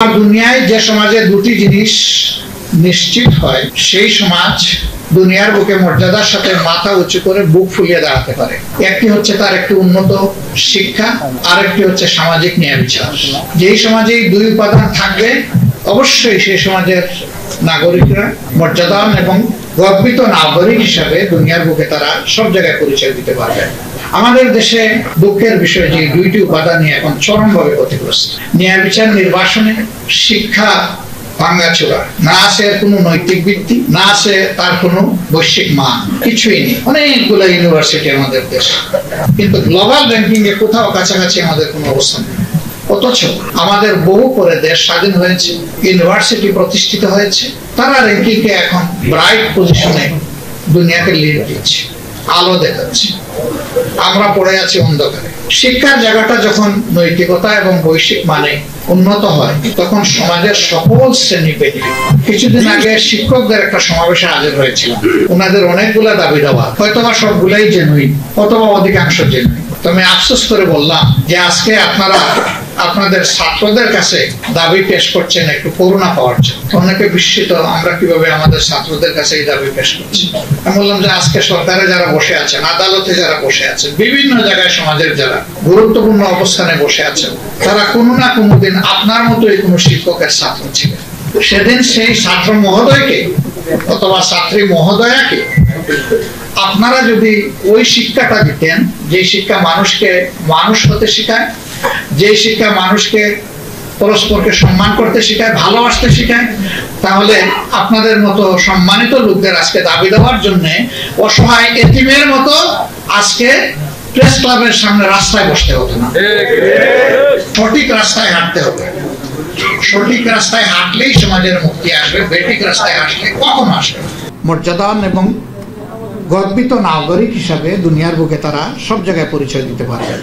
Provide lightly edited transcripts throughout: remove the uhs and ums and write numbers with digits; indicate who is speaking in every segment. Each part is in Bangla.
Speaker 1: দুনিয়ায় যে সমাজে দুটি জিনিস নিশ্চিত হয় সেই সমাজ দুনিয়ার বুকে মর্যাদার সাথে মাথা উঁচু করে বুক ফুলিয়ে দাঁড়াতে পারে। একটি হচ্ছে তার একটি উন্নত শিক্ষা, আরেকটি হচ্ছে সামাজিক ন্যায় বিচার। যেই সমাজে দুই উপাদান থাকবে অবশ্যই সেই সমাজের নাগরিকরা মর্যাদাবান এবং গর্বিত নাগরিক হিসাবে দুনিয়ার বুকে তারা সব জায়গায় পরিচয় দিতে পারবে। আমাদের দেশে দুঃখের বিষয় যে দুইটি উপাদান নিয়ে এখন চরমভাবে ক্ষতিগ্রস্ত। ন্যায় বিচার নির্বাসনে শিক্ষা ভাঙ্গাচোরা, না আছে কোনো নৈতিক ভিত্তি, না আছে তার কোনো বৈশ্বিক মান, কিছুই নেই। অনেকগুলো ইউনিভার্সিটি আমাদের দেশে, কিন্তু গ্লোবাল র্যাঙ্কিং এ কোথাও কাছাকাছি আমাদের কোনো অবস্থান নেই। অথচ আমাদের বহু পরে দেশ স্বাধীন হয়েছে, ইউনিভার্সিটি প্রতিষ্ঠিত হয়েছে, তারা র্যাঙ্কিং এ এখন ব্রাইট পজিশনে দুনিয়াকে লিড দিচ্ছে, আলো দেখাচ্ছে। আমরা পড়ে আছি অন্ধকারে। শিক্ষার জায়গাটা যখন নৈতিকতা এবং বৈশ্বিক মানে উন্নত হয় তখন সমাজের সকল শ্রেণী বেনিফিট। কিছুদিন আগে শিক্ষকদের একটা সমাবেশে হাজির হয়েছিলাম। ওনাদের অনেকগুলা দাবি দেওয়া, হয়তোবা সবগুলাই জেনুইন অথবা অধিকাংশ জেনুইন। তবে আফসোস করে বললাম যে আজকে আপনারা আপনাদের ছাত্রদের কাছে দাবি পেশ করছেন একটু করুণা পাওয়ার জন্য। অনেকে বিস্মিত, আমরা কিভাবে আমাদের ছাত্রদের কাছে এই দাবি পেশ করছি। আমি বললাম যে আজকে সরকারে যারা বসে আছেন, আদালতে যারা বসে আছেন, বিভিন্ন জায়গায় সমাজের যারা গুরুত্বপূর্ণ অবস্থানে বসে আছেন, তারা কোনো না কোনো দিন আপনার মতোই কোনো শিক্ষকের ছাত্র ছিলেন। সেদিন সেই ছাত্র মহোদয়কে অথবা ছাত্রী মহোদয়াকে আপনারা যদি ওই শিক্ষাটা দিতেন, যে শিক্ষা মানুষকে মানুষ হতে শেখায়, যে শিক্ষা মানুষকে পরস্পরকে সম্মান করতে শেখায়, ভালোবাসতে শেখায়, তাহলে আপনাদের মতো সম্মানিত লোকদের আজকে দাবি দেওয়ার জন্য অসহায় এতিমের মতো আজকে প্রেস ক্লাবের সামনে রাস্তায় বসতে হতো না। সঠিক রাস্তায় হাঁটতে হবে। সঠিক রাস্তায় হাঁটলেই সমাজের মুক্তি আসবে, বেঠিক রাস্তায় হাঁটলে কখনো আসবে। মর্যাদাবান এবং গর্বিত নাগরিক হিসাবে দুনিয়ার বুকে তারা সব জায়গায় পরিচয় দিতে পারবে।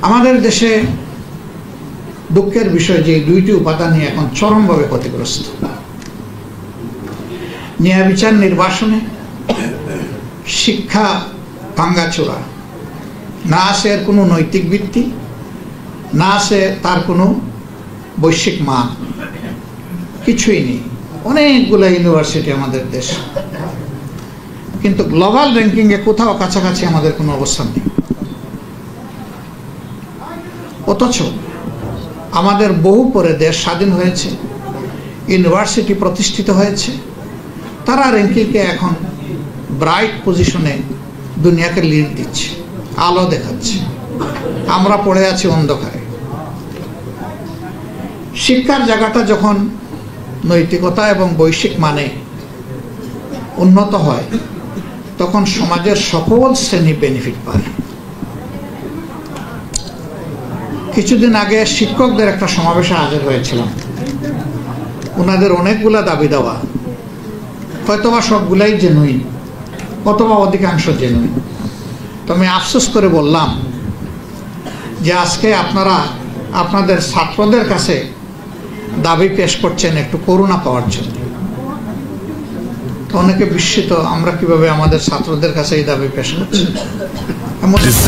Speaker 1: আমাদের দেশে দুঃখের বিষয় যে দুইটি উপাদান নিয়ে এখন চরমভাবে ক্ষতিগ্রস্ত। ন্যায় বিচার নির্বাসনে শিক্ষা ভাঙ্গাচোরা, না আছে এর কোনো নৈতিক ভিত্তি, না আছে তার কোনো বৈশ্বিক মান, কিছুই নেই। অনেকগুলো ইউনিভার্সিটি আমাদের দেশে, কিন্তু গ্লোবাল র্যাঙ্কিং এ কোথাও কাছাকাছি আমাদের কোনো অবস্থান নেই। অথচ আমাদের বহু পরে দেশ স্বাধীন হয়েছে, ইউনিভার্সিটি প্রতিষ্ঠিত হয়েছে, তারা র্যাঙ্কিংকে এখন ব্রাইট পজিশনে দুনিয়াকে লিড দিচ্ছে, আলো দেখাচ্ছে। আমরা পড়ে আছি অন্ধকারে। শিক্ষার জায়গাটা যখন নৈতিকতা এবং বৈশ্বিক মানে উন্নত হয় তখন সমাজের সকল শ্রেণী বেনিফিট পায়। কিছুদিন আগে শিক্ষকদের একটা সমাবেশে হাজির হয়েছিলাম। ওনাদের অনেকগুলা দাবি দেওয়া, হয়তোবা সবগুলাই জেনুইন অথবা অধিকাংশ জেনুইন। তো আমি আফসোস করে বললাম যে আজকে আপনারা আপনাদের ছাত্রদের কাছে দাবি পেশ করছেন একটু করুণা পাওয়ার জন্য। অনেকে বিস্মিত, আমরা কিভাবে আমাদের ছাত্রদের কাছে এই দাবি পেশ করছি।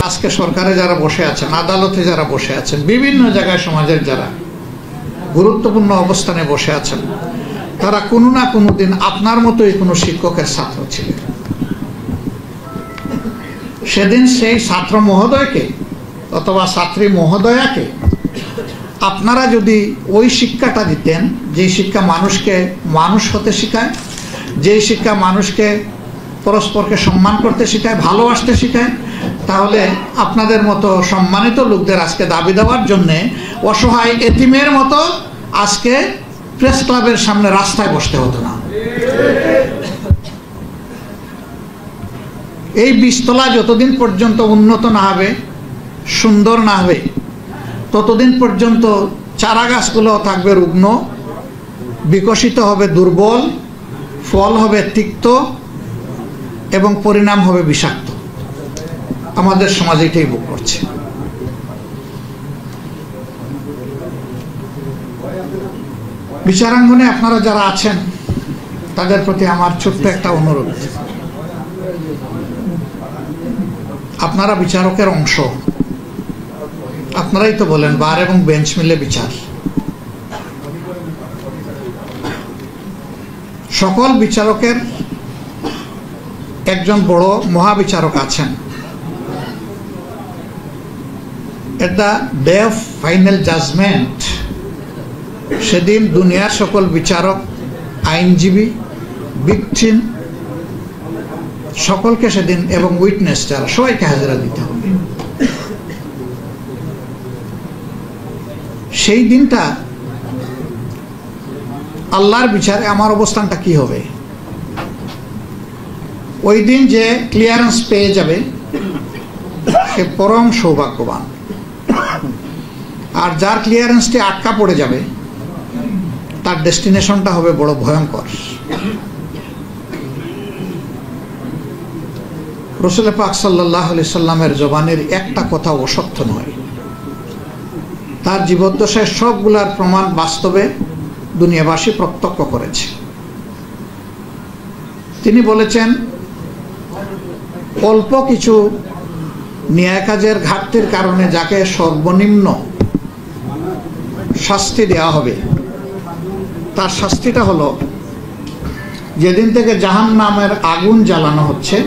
Speaker 1: আজকে সরকারে যারা বসে আছেন, আদালতে যারা বসে আছেন, বিভিন্ন জায়গায় সমাজের যারা গুরুত্বপূর্ণ অবস্থানে বসে আছেন, তারা কোনো না কোনো দিন আপনার মতোই কোনো শিক্ষকের ছাত্র ছিলেন। সেদিন সেই ছাত্র মহোদয়কে অথবা ছাত্রী মহোদয়াকে আপনারা যদি ওই শিক্ষাটা দিতেন, যে শিক্ষা মানুষকে মানুষ হতে শেখায়, যে শিক্ষা মানুষকে পরস্পরকে সম্মান করতে শেখায়, ভালোবাসতে শেখায়, তাহলে আপনাদের মতো সম্মানিত লোকদের আজকে দাবি দেওয়ার জন্যে অসহায় এতিমের মতো আজকে প্রেস ক্লাবের সামনে রাস্তায় বসতে হতো না। এই বীজতলা যতদিন পর্যন্ত উন্নত না হবে, সুন্দর না হবে, ততদিন পর্যন্ত চারা গাছগুলো থাকবে রুগ্ন, বিকশিত হবে দুর্বল, ফল হবে তিক্ত এবং পরিণাম হবে বিষাক্ত। আমাদের সমাজ এটাই ভোগ করছে। বিচারাঙ্গনে আপনারা যারা আছেন তাদের প্রতি আমার ছোট্ট একটা অনুরোধ, আপনারা বিচারকের অংশ। আপনারাই তো বলেন বার এবং বেঞ্চ মিলে বিচার। সকল বিচারকের একজন বড় মহাবিচারক আছেন। At the day of final judgement, সেদিন দুনিয়ার সকল বিচারক, আইনজীবী, ভিকটিম সকলকে সেদিন এবং উইটনেস যারা সবাইকে হাজিরা দিতে হবে। সেই দিনটা আল্লাহর বিচারে আমার অবস্থানটা কি হবে? ওই দিন যে ক্লিয়ারেন্স পেয়ে যাবে সে পরম সৌভাগ্যবান, আর যার ক্লিয়ারেন্সটি আটকা পড়ে যাবে তার ডেস্টিনেশনটা হবে বড় ভয়ঙ্কর। রাসূল পাক সাল্লাল্লাহু আলাইহি সাল্লামের জবানের একটা কথা অসত্য নয়। তার জীবদ্দশায় সবগুলার প্রমাণ বাস্তবে দুনিয়াবাসী প্রত্যক্ষ করেছে। তিনি বলেছেন, অল্প কিছু ন্যায় কাজের ঘাটতির কারণে যাকে সর্বনিম্ন শাস্তি দেওয়া হবে, তার শাস্তিটা হলো যেদিন থেকে জাহান্নামের আগুন জ্বালানো হচ্ছে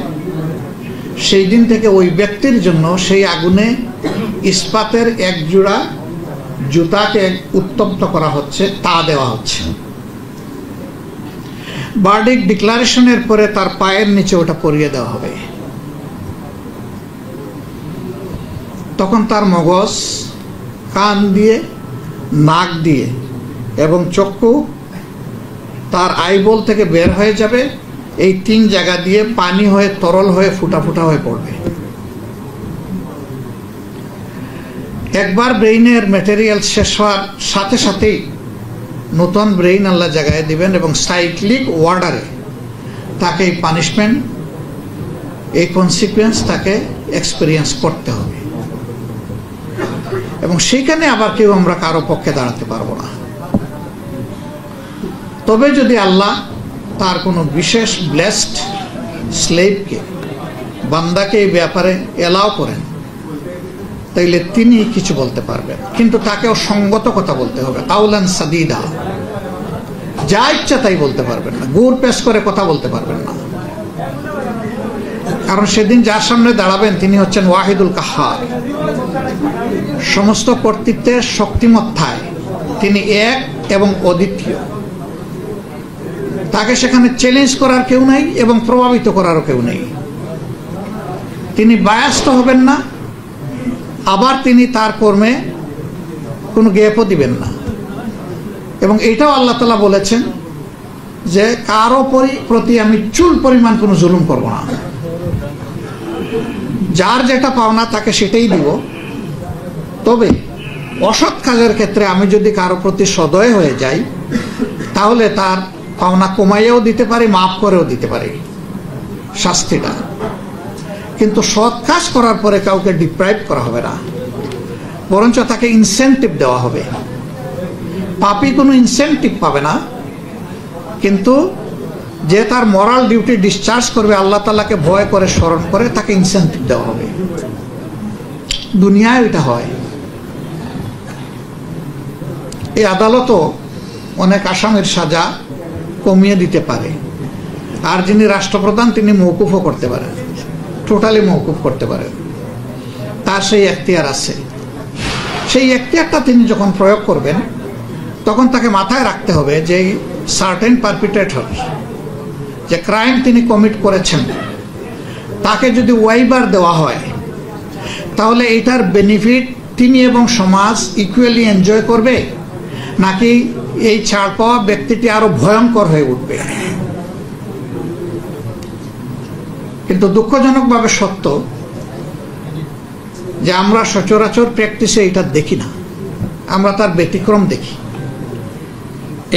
Speaker 1: সেই দিন থেকে ওই ব্যক্তির জন্য সেই আগুনে ইস্পাতের এক জোড়া জুতাকে উত্তপ্ত করা হচ্ছে, তা দেওয়া হচ্ছে। ভার্ডিক্ট ডিক্লারেশনের পরে তার পায়ের নিচে ওটা পরিয়ে দেওয়া হবে। তখন তার মগজ, কান দিয়ে, নাক দিয়ে এবং চক্ষু তার আইবল থেকে বের হয়ে যাবে। এই তিন জায়গা দিয়ে পানি হয়ে তরল হয়ে ফুটা ফুটা হয়ে পড়বে। একবার ব্রেইনের ম্যাটেরিয়াল শেষ হওয়ার সাথে সাথেই নতুন ব্রেইন আল্লাহ জায়গায় দিবেন এবং সাইক্লিক ওয়ার্ডারে তাকে এই পানিশমেন্ট, এই কনসিকুয়েন্স তাকে এক্সপিরিয়েন্স করতে হবে। এবং সেইখানে আবার কেউ আমরা কারো পক্ষে দাঁড়াতে পারবো না। তবে যদি আল্লাহ তার কোনো বিশেষ ব্লেসড স্লেভকে, বান্দাকে এই ব্যাপারে এলাও করেন, তাইলে তিনি কিছু বলতে পারবেন, কিন্তু তাকেও সঙ্গত কথা বলতে হবে। কাউলান সাদিদা, যা ইচ্ছা তাই বলতে পারবেন না, গুড় পেশ করে কথা বলতে পারবেন না। কারণ সেদিন যার সামনে দাঁড়াবেন তিনি হচ্ছেন ওয়াহিদুল কাহার, সমস্ত কর্তৃত্বের শক্তিমত্তায় তিনি এক এবং অদ্বিতীয়। তাকে সেখানে চ্যালেঞ্জ করার কেউ নাই এবং প্রভাবিত করারও কেউ নেই। তিনি বায়াস্ত হবেন না, আবার তিনি তার কর্মে কোনো গ্যাপও দিবেন না। এবং এটাও আল্লাহ তাআলা বলেছেন যে কারো প্রতি আমি চুল পরিমাণ কোনো জুলুম করব না, যার যেটা পাওনা তাকে সেটাই দিব। তবে অসৎ কাজের ক্ষেত্রে আমি যদি কারো প্রতি সদয় হয়ে যাই তাহলে তার পাওনা কমাইয়াও দিতে পারি, মাফ করেও দিতে পারি শাস্তিটা। কিন্তু সৎ কাজ করার পরে কাউকে ডিপ্রাইভ করা হবে না, বরঞ্চ তাকে ইনসেন্টিভ দেওয়া হবে। পাপী কোনো ইনসেন্টিভ পাবে না, কিন্তু যে তার মরাল ডিউটি ডিসচার্জ করবে, আল্লাহ তাআলাকে ভয় করে স্মরণ করে, তাকে ইনসেন্টিভ দেওয়া হবে। দুনিয়ায় এটা হয়। এই আদালতও অনেক আসামির সাজা কমিয়ে দিতে পারে, আর যিনি রাষ্ট্রপ্রধান তিনি মওকুফও করতে পারেন, টোটালি মওকুফ করতে পারেন। তার সেই এখতিয়ার আছে। সেই এখতিয়ারটা তিনি যখন প্রয়োগ করবেন তখন তাকে মাথায় রাখতে হবে যে সার্টেন পারপিট্রেটর, যে ক্রাইম তিনি কমিট করেছেন, তাকে যদি ওয়াইবার দেওয়া হয় তাহলে এটার বেনিফিট তিনি এবং সমাজ ইকুয়ালি এনজয় করবে, নাকি এই ছাড় পাওয়া ব্যক্তিটি আরো ভয়ঙ্কর হয়ে উঠবে। কিন্তু দুঃখজনকভাবে সত্য যে আমরা সচরাচর প্র্যাকটিসে এটা দেখি না, আমরা তার ব্যতিক্রম দেখি।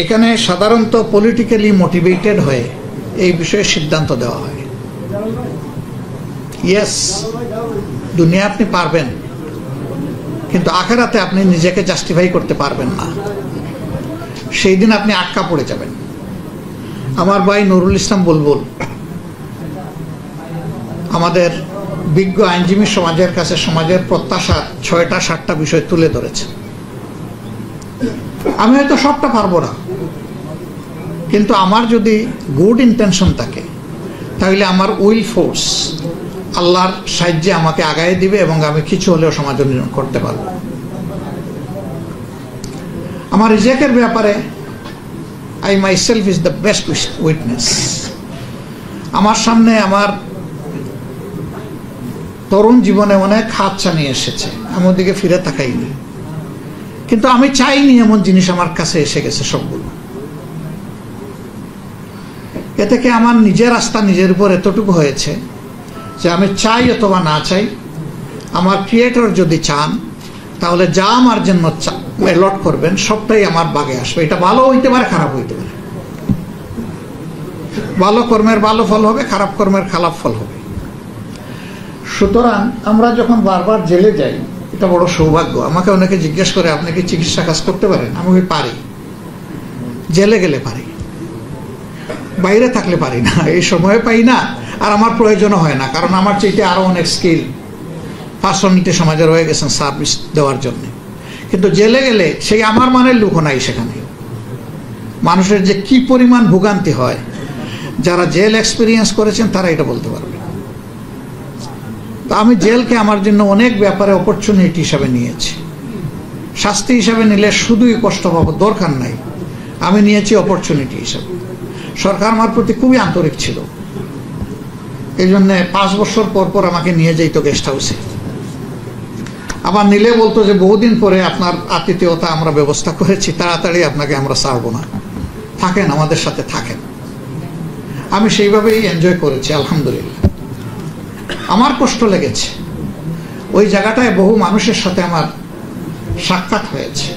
Speaker 1: এখানে সাধারণত পলিটিক্যালি মোটিভেটেড হয়ে এই বিষয়ে সিদ্ধান্ত দেওয়া হয়। ইয়েস, দুনিয়া আপনি পারবেন, কিন্তু আখেরাতে আপনি নিজেকে জাস্টিফাই করতে পারবেন না। সেই দিন আপনি আটকা পড়ে যাবেন। আমার ভাই নুরুল ইসলাম বুলবুল আমাদের বিজ্ঞ আইনজীবী সমাজের কাছে সমাজের প্রত্যাশা 6টা-7টা বিষয় তুলে ধরেছে। আমি হয়তো সবটা পারবো না, কিন্তু আমার যদি গুড ইন্টেনশন থাকে তাহলে আমার উইল ফোর্স আল্লাহর সাহায্যে আমাকে আগায় দিবে এবং আমি কিছু হলেও সমাজ উন্নয়ন করতে পারবো। আমার রিজেকের ব্যাপারে I my self is the best witness. আমার সামনে আমার তরুণ জীবনে অনেক হাত ছানিয়ে এসেছে, আমি ওদিকে ফিরে তাকাইনি, কিন্তু আমি চাইনি এমন জিনিস আমার কাছে এসে গেছে সবগুলো। এ থেকে আমার নিজের আস্থা নিজের উপর এতটুকু হয়েছে যে আমি চাই অথবা না চাই, আমার ক্রিয়েটর যদি চান তাহলে যা আমার জন্য অ্যালট করবেন সবটাই আমার ভাগে আসবে। এটা ভালো হইতে পারে, খারাপ হইতে পারে। ভালো কর্মের ভালো ফল হবে, খারাপ কর্মের খারাপ ফল হবে। সুতরাং আমরা যখন বারবার জেলে যাই, এটা বড় সৌভাগ্য। আমাকে অনেকে জিজ্ঞেস করে আপনি কি চিকিৎসা কাজ করতে পারেন? আমি পারি, জেলে গেলে পারি, বাইরে থাকলে পারি না। এই সময় পাই না, আর আমার প্রয়োজনও হয় না, কারণ আমার চাইতে আরো অনেক স্কিল পার্সোনালিটি সমাজে রয়ে গেছেন সার্ভিস দেওয়ার জন্য। কিন্তু জেলে গেলে সেই আমার মানের লোকও নাই সেখানে। মানুষের যে কি পরিমাণ ভোগান্তি হয়, যারা জেল এক্সপিরিয়েন্স করেছেন তারা এটা বলতে পারবে। তো আমি জেলকে আমার জন্য অনেক ব্যাপারে অপরচুনিটি হিসাবে নিয়েছি। শাস্তি হিসাবে নিলে শুধুই কষ্ট পাবো, দরকার নাই। আমি নিয়েছি অপরচুনিটি হিসাবে। সরকার আমার প্রতি খুবই আন্তরিক ছিল, এই জন্য 5 বছর পর পর আমাকে নিয়ে যেত গেস্ট হাউসে। আবার নিলে বলতো যে বহুদিন পরে আপনার আতিথেয়তা আমরা ব্যবস্থা করেছি, তাড়াতাড়ি আপনাকে আমরা ছাড়বো না, থাকেন আমাদের সাথে থাকেন। আমি সেইভাবেই এনজয় করেছি আলহামদুলিল্লাহ। আমার কষ্ট লেগেছে, ওই জায়গাটায় বহু মানুষের সাথে আমার সাক্ষাৎ হয়েছে।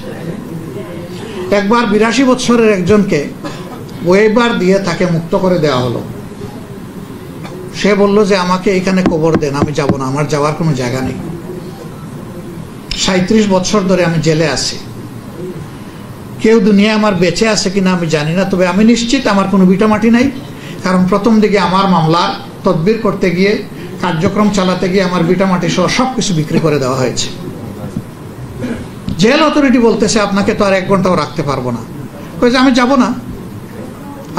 Speaker 1: একবার 82 বছরের একজনকে ওয়েবার দিয়ে তাকে মুক্ত করে দেওয়া হলো। সে বলল যে আমাকে এখানে কবর দেন, আমি যাব না, আমার যাওয়ার কোনো জায়গা নেই। 37 বছর ধরে আমি জেলে আছি। কেউ দুনিয়া আমার বেঁচে আছে কিনা আমি জানি না, তবে আমি নিশ্চিত আমার কোনো ভিটামাটি নাই, কারণ প্রথম দিকে আমার মামলার তদবির করতে গিয়ে, কার্যক্রম চালাতে গিয়ে আমার ভিটামাটি সহ সবকিছু বিক্রি করে দেওয়া হয়েছে। জেল অথরিটি বলতেছে আপনাকে তো আর 1 ঘন্টাও রাখতে পারবো না। কইছে আমি যাব না,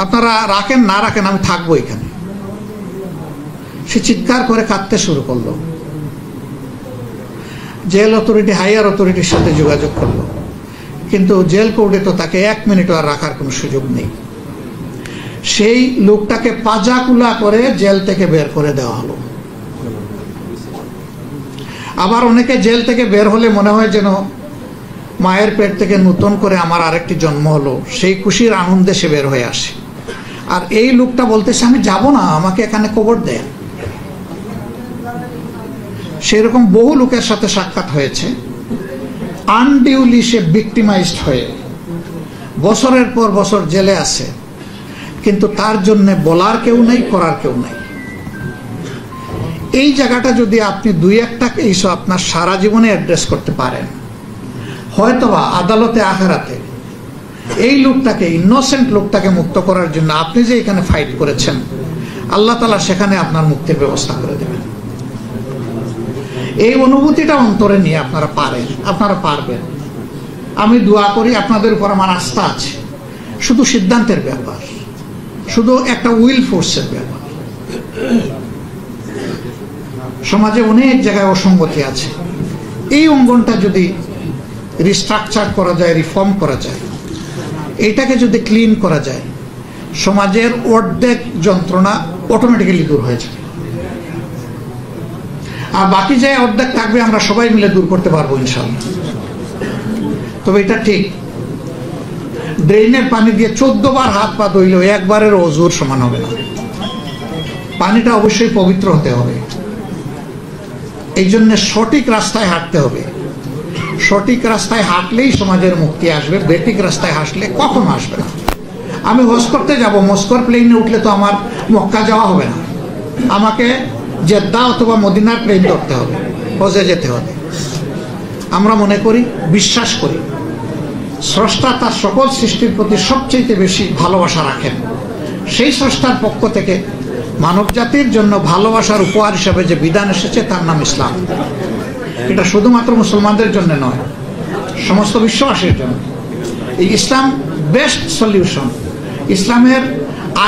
Speaker 1: আপনারা রাখেন না রাখেন, আমি থাকবো এখানে। সে চিৎকার করে কাঁদতে শুরু করলো। জেল অথরিটি হাইয়ার অথরিটির সাথে যোগাযোগ করলো, কিন্তু জেল কোর্টে তো তাকে 1 মিনিটও আর রাখার কোনো সুযোগ নেই। সেই লোকটাকে পাজাকুলা করে জেল থেকে বের করে দেওয়া হলো। আবার অনেকে জেল থেকে বের হলে মনে হয় যেন মায়ের পেট থেকে নতুন করে আমার আরেকটি জন্ম হলো, সেই খুশির আনন্দে সে বের হয়ে আসে। আর এই লোকটা বলতেছে আমি যাব না, আমাকে এখানে কবর দেন। সেরকম বহু লোকের সাথে সাক্ষাৎ হয়েছে। আনডিউলি সে ভিক্টিমাইজড হয়ে বছরের পর বছর জেলে আছে, কিন্তু তার জন্য বলার কেউ নেই, করার কেউ নেই। এই জায়গাটা যদি আপনি 2-1টা কেস আপনার সারা জীবনে অ্যাড্রেস করতে পারেন, হয়তোবা আদালতে আখেরাতে এই লোকটাকে, ইনোসেন্ট লোকটাকে মুক্ত করার জন্য আপনি যে এখানে ফাইট করেছেন, আল্লাহ তাআলা সেখানে আপনার মুক্তির ব্যবস্থা করে দেবেন। এই অনুভূতিটা অন্তরে নিয়ে আপনারা পারেন, আপনারা পারবেন। আমি দোয়া করি, আপনাদের উপর আমার আস্থা আছে। শুধু সিদ্ধান্তের ব্যাপার, শুধু একটা উইল ফোর্সের ব্যাপার। সমাজে অনেক জায়গায় অসঙ্গতি আছে। এই অঙ্গনটা যদি রিস্ট্রাকচার করা যায়, রিফর্ম করা যায়, এইটাকে যদি ক্লিন করা যায়, সমাজের অর্ধেক যন্ত্রণা অটোমেটিক্যালি দূর হয়ে যাবে। আর বাকি যে অর্ধেক থাকবে আমরা সবাই মিলে দূর করতে পারবো ইনশাআল্লাহ। তবে এটা ঠিক, ড্রেনের পানি দিয়ে 14 বার হাত পা ধুইলেও একবারের ওযুর সমান হবে না। পানিটা অবশ্যই পবিত্র হতে হবে। এই জন্য সঠিক রাস্তায় হাঁটতে হবে। সঠিক রাস্তায় হাঁটলেই সমাজের মুক্তি আসবে, বেঠিক রাস্তায় হাসলে কখনো আসবে না। আমি হজ করতে যাব, মস্কোর প্লেনে উঠলে তো আমার মক্কা যাওয়া হবে না, আমাকে জেদ্দা অথবা মদিনার প্লেন ধরতে হবে, হজে যেতে হবে। আমরা মনে করি, বিশ্বাস করি, স্রষ্টা তার সকল সৃষ্টির প্রতি সবচেয়ে বেশি ভালোবাসা রাখেন। সেই স্রষ্টার পক্ষ থেকে মানব জাতির জন্য ভালোবাসার উপহার হিসেবে যে বিধান এসেছে তার নাম ইসলাম। এটা শুধুমাত্র মুসলমানদের জন্য নয়, সমস্ত বিশ্ববাসীর জন্য। এই ইসলাম বেস্ট সলিউশন। ইসলামের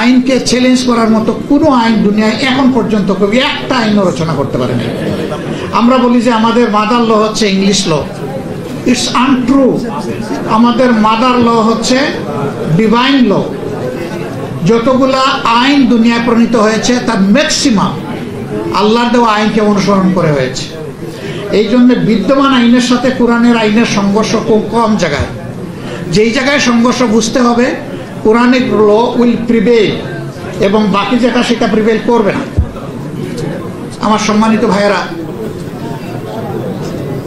Speaker 1: আইনকে চ্যালেঞ্জ করার মতো কোনো আইন দুনিয়ায় এখন পর্যন্ত কেউ একটা আইন রচনা করতে পারেনি। আমরা বলি যে আমাদের মাদার ল হচ্ছে ইংলিশ ল, ইটস আনট্রু। আমাদের মাদার ল হচ্ছে ডিভাইন ল। যতগুলা আইন দুনিয়ায় প্রণীত হয়েছে তার ম্যাক্সিমাম আল্লাহর দেওয়া আইনকে অনুসরণ করে হয়েছে। এই জন্য বিদ্যমান আইনের সাথে কোরআনের আইনের সংঘর্ষ খুব কম জায়গায়। যেই জায়গায় সংঘর্ষ বুঝতে হবে কোরআনিক ল উইল প্রিভেইল, এবং বাকি জায়গা সেটা প্রিভেইল করবে না। আমার সম্মানিত ভাইয়েরা,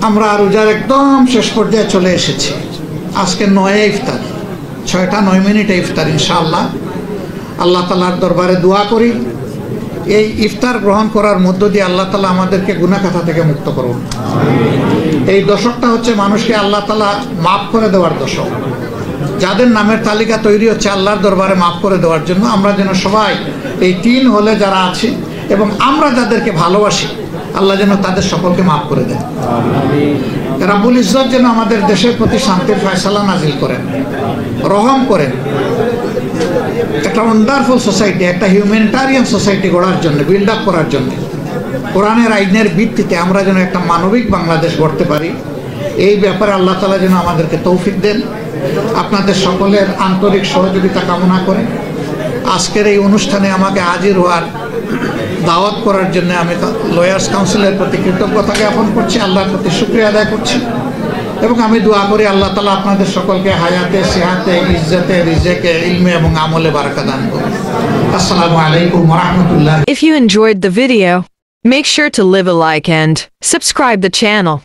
Speaker 1: আমরা রোজার একদম শেষ পর্যায়ে চলে এসেছি। আজকে 9 ইফতার, 6টা 9 ইফতার। ইনশাআল্লাহ আল্লাহ তাআলার দরবারে দোয়া করি এই ইফতার গ্রহণ করার মধ্য দিয়ে আল্লাহ তাআলা আমাদেরকে গুনাহ খাতা থেকে মুক্ত করুন। এই দশকটা হচ্ছে মানুষকে আল্লাহ তাআলা মাফ করে দেওয়ার দশক। যাদের নামের তালিকা তৈরি হচ্ছে আল্লাহর দরবারে মাফ করে দেওয়ার জন্য, আমরা যেন সবাই এই 3 হলে যারা আছি এবং আমরা যাদেরকে ভালোবাসি আল্লাহ যেন তাদের সকলকে মাফ করে দেন। রাব্বুল ইজ্জত যেন আমাদের দেশের প্রতি শান্তির ফয়সালা নাজিল করেন, রহম করেন। একটা ওয়ান্ডারফুল সোসাইটি, একটা হিউম্যানিটারিয়ান সোসাইটি গড়ার জন্য, বিল্ড আপ করার জন্য কোরআনের আইনের ভিত্তিতে আমরা যেন একটা মানবিক বাংলাদেশ গড়তে পারি, এই ব্যাপারে আল্লাহ তাআলা যেন আমাদেরকে তৌফিক দেন। আপনাদের সকলের আন্তরিক সহযোগিতা কামনা করে আজকের এই অনুষ্ঠানে আমাকে হাজির হওয়ার দাওয়াত করার জন্য আমি লয়ার্স কাউন্সিলের প্রতি কৃতজ্ঞতা জ্ঞাপন করছি, আল্লাহর প্রতি শুকরিয়া আদায় করছি, এবং আমি দোয়া করি আল্লাহ তাআলা আপনাদের সকলকে হায়াতে, সিহাতে, ইজ্জতে, রিজেকে, ইলমে এবং আমলে বারাকা দান করুন। আসসালামু আলাইকুম ওয়া রাহমাতুল্লাহ।
Speaker 2: If you enjoyed the video, make sure to leave a like and subscribe the channel.